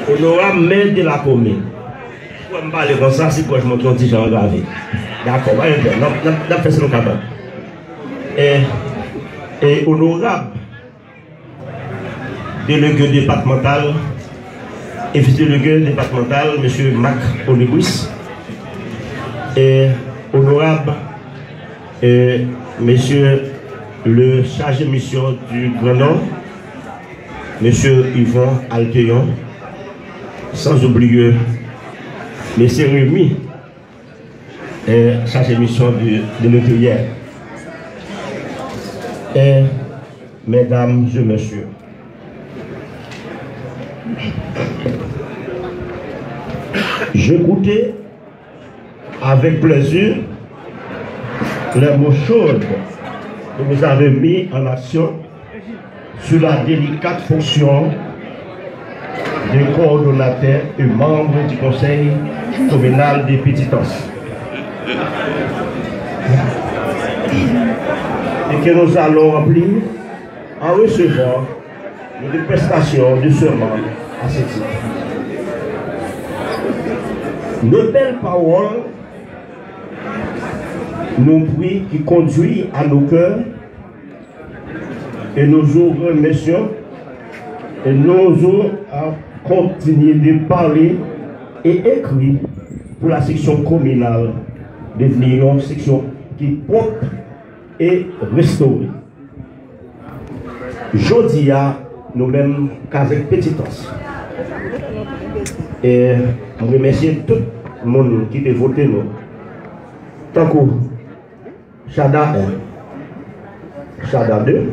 Honorable maire de la commune. Pour me parler comme ça, c'est quoi je montre un petit genre gravé. D'accord, on va faire ça le cabane. Et honorable délégué départemental et vice-délégué départemental, M. Mac Olibus, et honorable monsieur le chargé de mission du Grand Nord, M. Yvon Alteyon, sans oublier M. Rémi, chargé de mission de l'intérieur. Et mesdames et messieurs, j'écoutais avec plaisir les mots chauds que vous avez mis en action sur la délicate fonction de coordonnateur et membre du conseil communal des Petitance. Et que nous allons remplir en recevant une prestation de serment à ce titre. Nos belles paroles, nos prix qui conduisent à nos cœurs et nous remercions et nous continuer de parler et écrire pour la section communale devenir une section qui est propre et restaurée. Jeudi à nous-mêmes avec Petitance. Et je remercie tout le monde qui a voté nous. Tant que Chada 1, Chada 2,